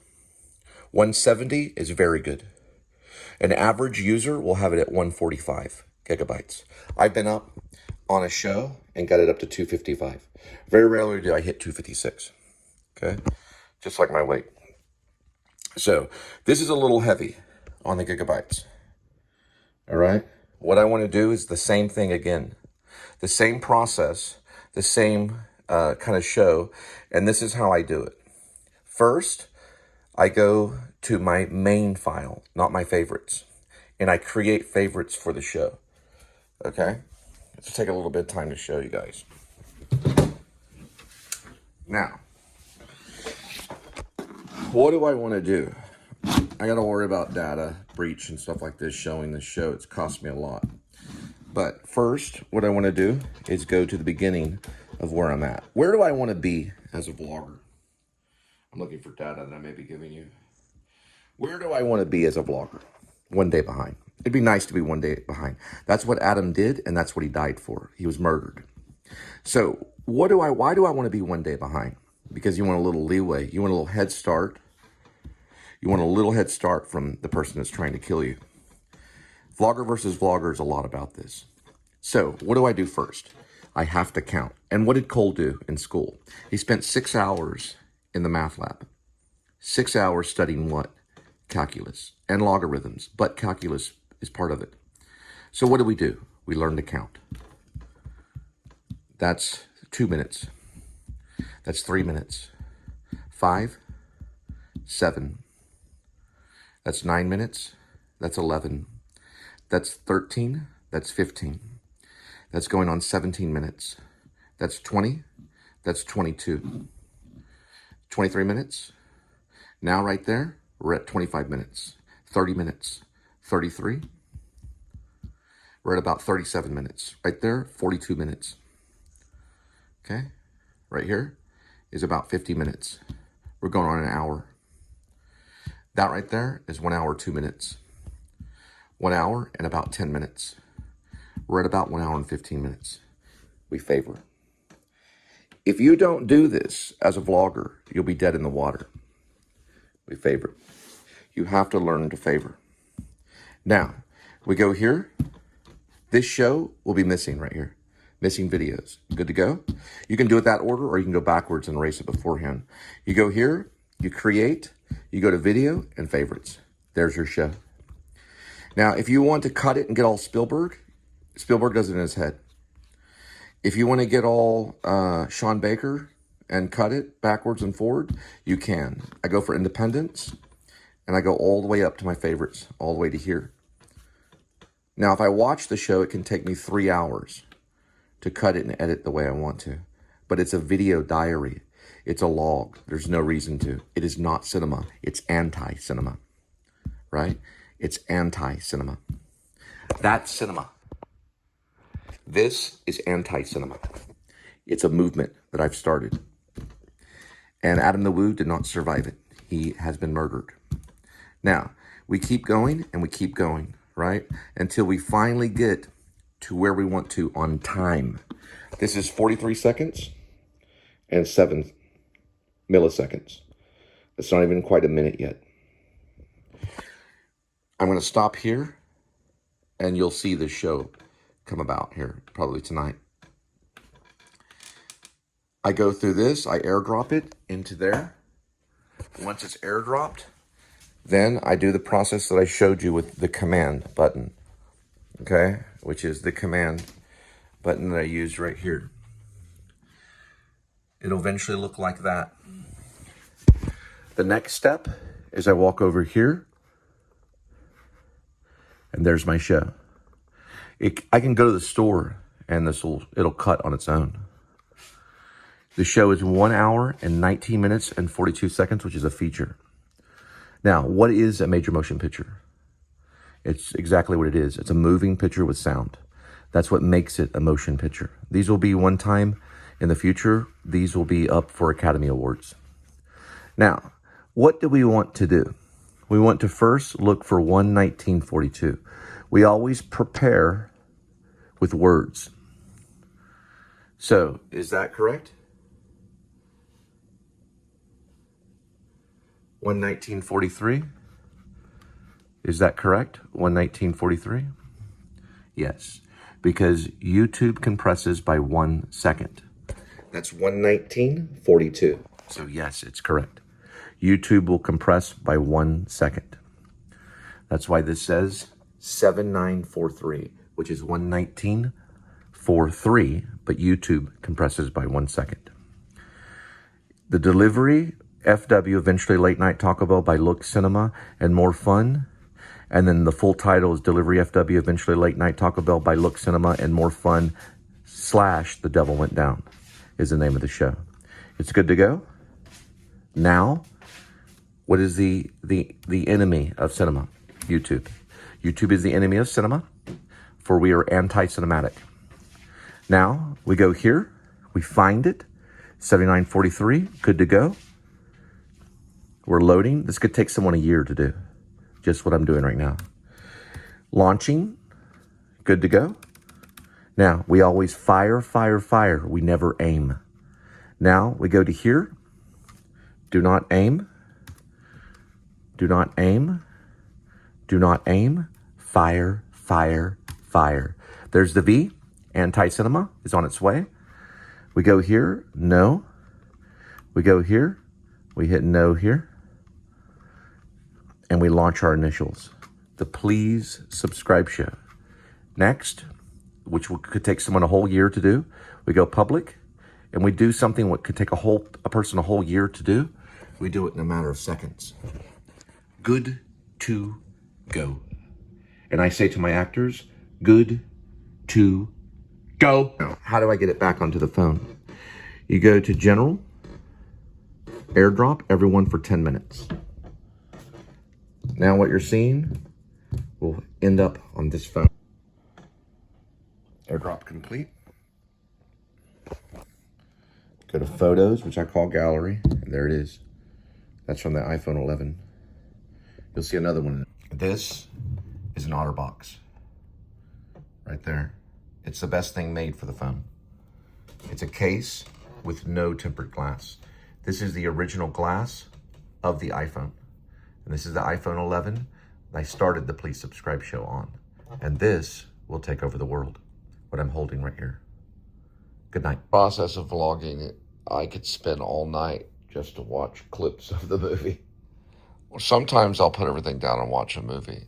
170 is very good. An average user will have it at 145 gigabytes. I've been up on a show and got it up to 255. Very rarely do I hit 256, okay? Just like my weight. So this is a little heavy on the gigabytes, all right? What I want to do is the same thing again. The same process, the same kind of show, and this is how I do it. First, I go to my main file, not my favorites, and I create favorites for the show, okay? Let's take a little bit of time to show you guys. Now, what do I want to do? I got to worry about data breach and stuff like this showing the show. It's cost me a lot. But first, what I want to do is go to the beginning of where I'm at. Where do I want to be as a vlogger? I'm looking for data that I may be giving you. Where do I want to be as a vlogger? 1 day behind. It'd be nice to be 1 day behind. That's what Adam did, and that's what he died for. He was murdered. So why do I want to be 1 day behind? Because you want a little leeway. You want a little head start. You want a little head start from the person that's trying to kill you. Vlogger versus vlogger is a lot about this. So what do I do first? I have to count. And what did Cole do in school? He spent 6 hours in the math lab. 6 hours studying what? Calculus and logarithms, but calculus is part of it. So what do? We learn to count. That's 2 minutes. That's 3 minutes. 5, 7. That's 9 minutes. That's 11. That's 13. That's 15. That's going on 17 minutes. That's 20. That's 22. 23 minutes. Now right there, we're at 25 minutes. 30 minutes. 33. We're at about 37 minutes. Right there, 42 minutes. Okay? Right here is about 50 minutes. We're going on an hour. That right there is 1 hour, 2 minutes. 1 hour and about 10 minutes. We're at about 1 hour and 15 minutes. We favor. If you don't do this as a vlogger, you'll be dead in the water. We favor. You have to learn to favor. Now, we go here. This show will be missing right here. Missing videos. Good to go? You can do it that order, or you can go backwards and erase it beforehand. You go here, you create, you go to video and favorites. There's your show. Now, if you want to cut it and get all Spielberg does it in his head. If you want to get all Sean Baker and cut it backwards and forward, you can. I go for independence, and I go all the way up to my favorites, all the way to here. Now, if I watch the show, it can take me 3 hours to cut it and edit the way I want to. But it's a video diary. It's a log. There's no reason to. It is not cinema. It's anti-cinema, right? It's anti-cinema. That's cinema. This is anti-cinema. It's a movement that I've started. And Adam the Woo did not survive it. He has been murdered. Now, we keep going and we keep going, right? Until we finally get to where we want to on time. This is 43 seconds and 7 milliseconds. It's not even quite a minute yet. I'm going to stop here, and you'll see the show come about here, probably tonight. I go through this, I airdrop it into there. Once it's airdropped, then I do the process that I showed you with the command button, okay? Which is the command button that I used right here. It'll eventually look like that. The next step is I walk over here, and there's my show. I can go to the store and it'll cut on its own. The show is 1 hour and 19 minutes and 42 seconds, which is a feature. Now, what is a major motion picture? It's exactly what it is. It's a moving picture with sound. That's what makes it a motion picture. These will be one time in the future. These will be up for Academy Awards. Now, what do we want to do? We want to first look for 1:19:42. We always prepare with words. So, is that correct? 1:19:43? Is that correct? 1:19:43? Yes, because YouTube compresses by 1 second. That's 1:19:42. So yes, it's correct. YouTube will compress by 1 second. That's why this says 7943, which is 1:19:43, but YouTube compresses by 1 second. The delivery, FW, eventually Late Night Taco Bell by Look Cinema and More Fun. And then the full title is Delivery FW, eventually Late Night Taco Bell by Look Cinema and More Fun / The Devil Went Down is the name of the show. It's good to go. Now, what is the enemy of cinema? YouTube. YouTube is the enemy of cinema, for we are anti-cinematic. Now, we go here, we find it, 7943, good to go. We're loading. This could take someone a year to do, just what I'm doing right now. Launching, good to go. Now, we always fire, fire, fire. We never aim. Now, we go to here, do not aim, do not aim, do not aim, fire, fire, fire. There's the V. Anti-cinema is on its way. We go here, no. We go here, we hit no here. And we launch our initials. The please subscribe show. Next, which could take someone a whole year to do, we go public, and we do something what could take a person a whole year to do. We do it in a matter of seconds. Good to go. And I say to my actors, good to go. Now, how do I get it back onto the phone? You go to General, AirDrop, everyone for 10 minutes. Now what you're seeing will end up on this phone. AirDrop complete. Go to Photos, which I call Gallery, and there it is. That's from the iPhone 11. You'll see another one. This is an OtterBox. Right there. It's the best thing made for the phone. It's a case with no tempered glass. This is the original glass of the iPhone. And this is the iPhone 11 I started the Please Subscribe show on. And this will take over the world. What I'm holding right here. Good night. Process of vlogging, I could spend all night just to watch clips of the movie. Well, sometimes I'll put everything down and watch a movie.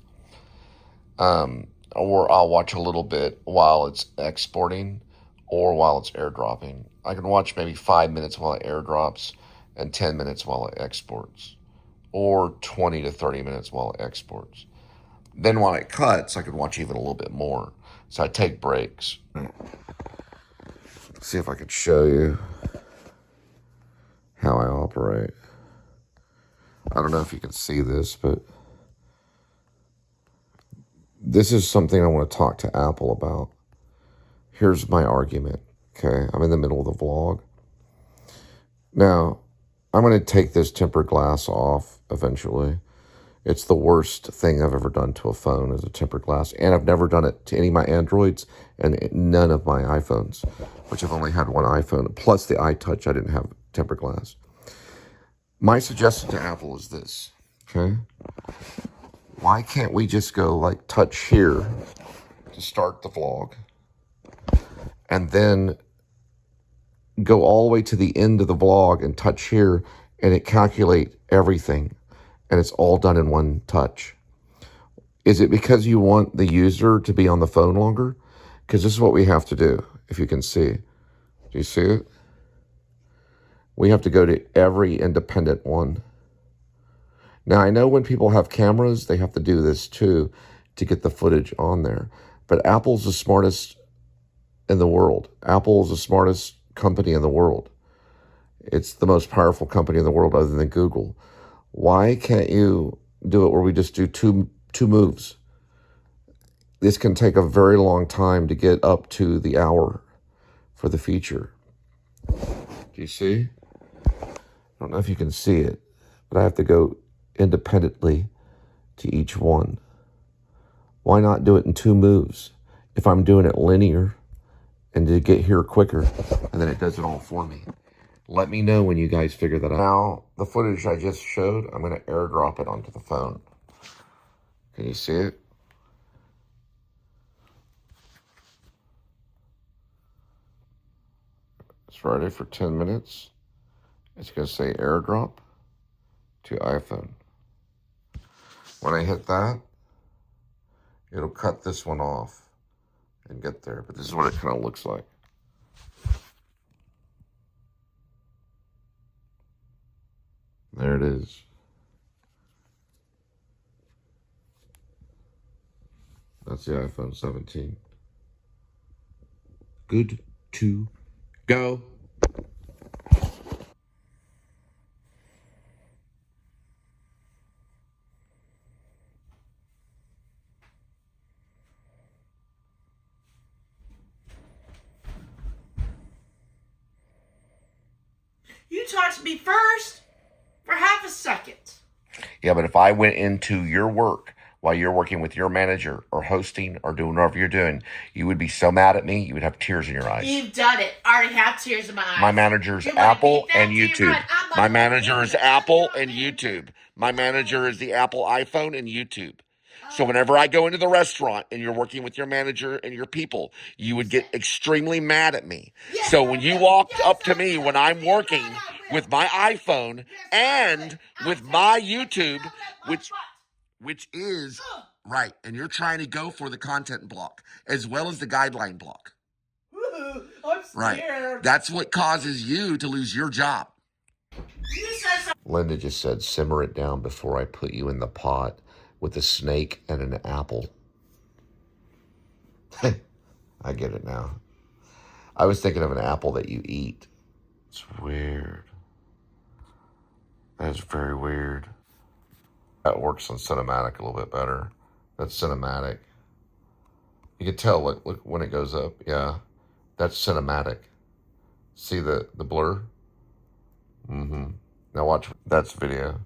Or I'll watch a little bit while it's exporting or while it's airdropping. I can watch maybe 5 minutes while it airdrops and 10 minutes while it exports. Or 20 to 30 minutes while it exports. Then while it cuts, I can watch even a little bit more. So I take breaks. See if I can show you how I operate. I don't know if you can see this, but this is something I want to talk to Apple about. Here's my argument, okay? I'm in the middle of the vlog. Now, I'm going to take this tempered glass off eventually. It's the worst thing I've ever done to a phone is a tempered glass. And I've never done it to any of my Androids and none of my iPhones, which I've only had one iPhone. Plus the iTouch, I didn't have tempered glass. My suggestion to Apple is this, okay? Why can't we just go like touch here to start the vlog and then go all the way to the end of the vlog and touch here and it calculate everything and it's all done in one touch? Is it because you want the user to be on the phone longer? Because this is what we have to do, if you can see. Do you see it? We have to go to every independent one. Now, I know when people have cameras, they have to do this too to get the footage on there. But Apple's the smartest in the world. Apple's the smartest company in the world. It's the most powerful company in the world other than Google. Why can't you do it where we just do two moves? This can take a very long time to get up to the hour for the feature. Do you see? I don't know if you can see it, but I have to go independently to each one. Why not do it in 2 moves? If I'm doing it linear and to get here quicker, and then it does it all for me. Let me know when you guys figure that out. Now, the footage I just showed, I'm going to airdrop it onto the phone. Can you see it? It's ready for 10 minutes. It's going to say airdrop to iPhone. When I hit that, it'll cut this one off and get there. But this is what it kind of looks like. There it is. That's the iPhone 17. Good to go. You talked to me first for half a second. Yeah, but if I went into your work while you're working with your manager or hosting or doing whatever you're doing, you would be so mad at me, you would have tears in your eyes. You've done it. I already have tears in my eyes. My manager's Apple and YouTube. My manager is Apple and YouTube. My manager is the Apple iPhone and YouTube. So whenever I go into the restaurant and you're working with your manager and your people, you would get extremely mad at me. So when you walked up to me when I'm working with my iPhone and with my YouTube, which is right, and you're trying to go for the content block as well as the guideline block. I'm scared. Right. That's what causes you to lose your job. Linda just said, simmer it down before I put you in the pot with a snake and an apple. I get it now. I was thinking of an apple that you eat. It's weird. That's very weird. That works on cinematic a little bit better. That's cinematic. You can tell, look when it goes up. Yeah, that's cinematic. See the blur? Mm-hmm. Now watch, that's video.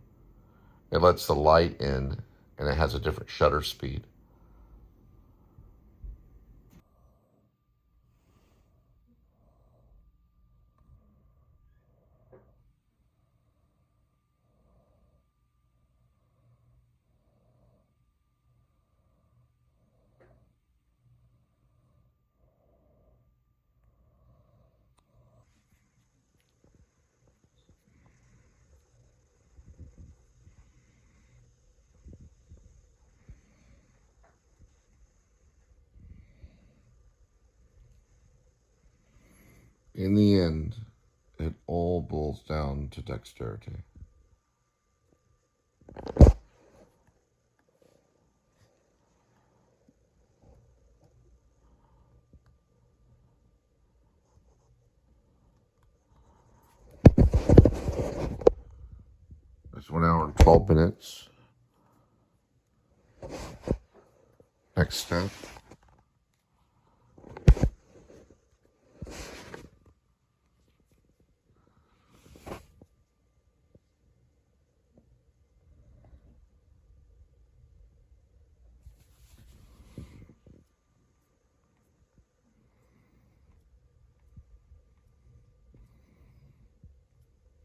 It lets the light in, and it has a different shutter speed. In the end, it all boils down to dexterity. That's 1 hour and 12 minutes. Next step.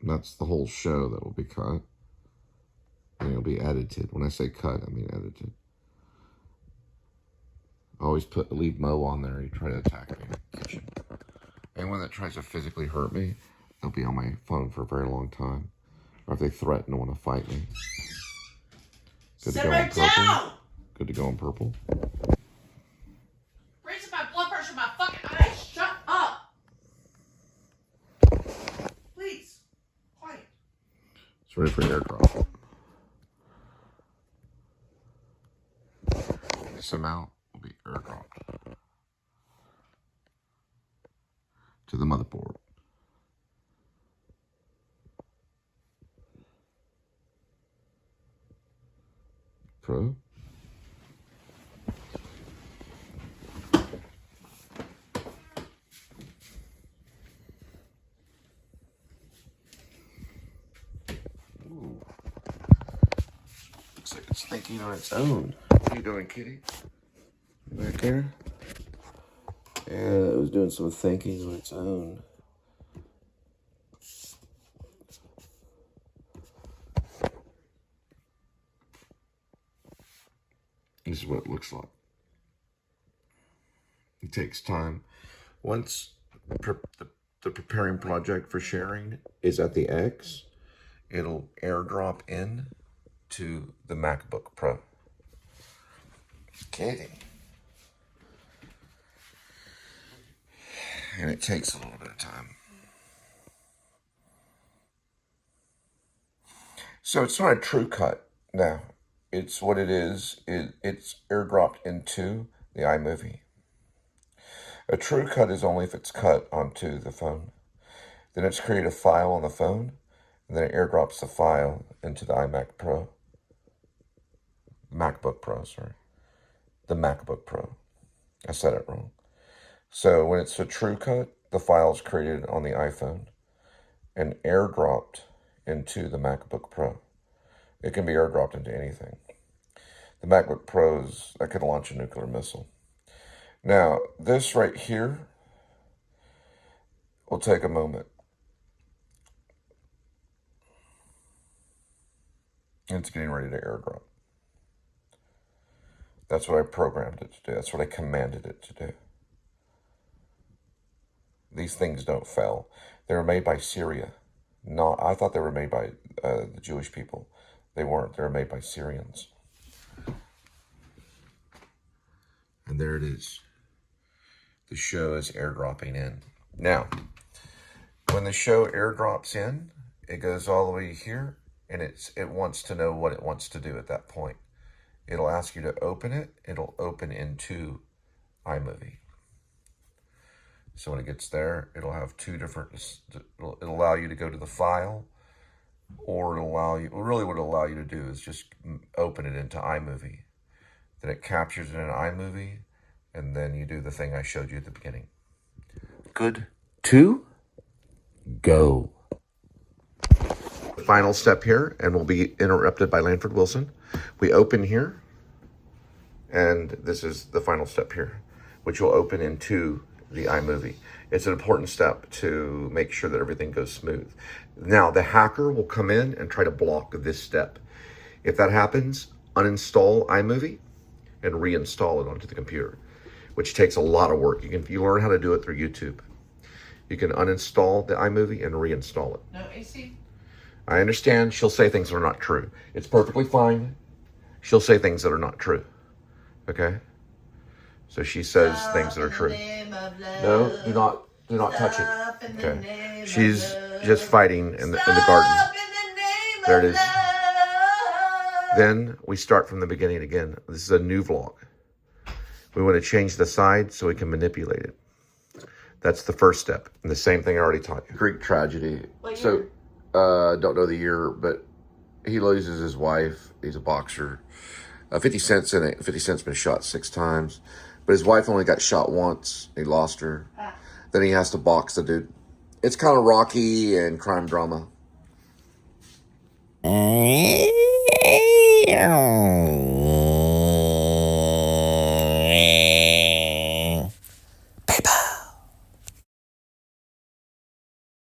And that's the whole show that will be cut. And it'll be edited. When I say cut, I mean edited. I always leave Mo on there. He tried to attack me in the kitchen. Anyone that tries to physically hurt me, they'll be on my phone for a very long time. Or if they threaten to want to fight me. Good to go on purple. Good to go on purple. Raising my blood pressure in my fucking eyes. Shut up. Please. Quiet. It's ready for airdrop. This amount will be airdropped to the motherboard. Pro. Ooh. Looks like it's thinking on its own. What are you doing, kitty? Back there? Yeah, it was doing some thinking on its own. This is what it looks like. It takes time. Once the preparing project for sharing is at the X, it'll airdrop in to the MacBook Pro. Kidding. And it takes a little bit of time. So it's not a true cut now. It's what it is. It's airdropped into the iMovie. A true cut is only if it's cut onto the phone. Then it's create a file on the phone, and then it airdrops the file into the MacBook Pro, sorry. The MacBook Pro. I said it wrong. So when it's a true cut, the file is created on the iPhone and airdropped into the MacBook Pro. It can be airdropped into anything. The MacBook Pros, that could launch a nuclear missile. Now, this right here will take a moment. It's getting ready to airdrop. That's what I programmed it to do. That's what I commanded it to do. These things don't fail. They were made by Syria. I thought they were made by the Jewish people. They weren't. They were made by Syrians. And there it is. The show is airdropping in. Now, when the show airdrops in, it goes all the way here, and it wants to know what it wants to do at that point. It'll ask you to open it. It'll open into iMovie. So when it gets there, it'll have two different, it'll allow you to go to the file, or it'll allow you, really what it'll allow you to do is just open it into iMovie. Then it captures it in iMovie, and then you do the thing I showed you at the beginning. Good to go. Final step here, and we'll be interrupted by Lanford Wilson. We open here, and this is the final step here, which will open into the iMovie. It's an important step to make sure that everything goes smooth. Now, the hacker will come in and try to block this step. If that happens, uninstall iMovie and reinstall it onto the computer, which takes a lot of work. You learn how to do it through YouTube. You can uninstall the iMovie and reinstall it. No AC. I understand she'll say things that are not true. It's perfectly fine. She'll say things that are not true. Okay? So she says things that are true. No, do not touch it. Okay. She's just fighting in the garden. There it is. Then we start from the beginning again. This is a new vlog. We want to change the side so we can manipulate it. That's the first step. And the same thing I already taught you. Greek tragedy. So, don't know the year, but he loses his wife. He's a boxer. 50 Cent's in it. 50 Cent's been shot 6 times. But his wife only got shot once. He lost her. Then he has to box the dude. It's kind of Rocky and crime drama.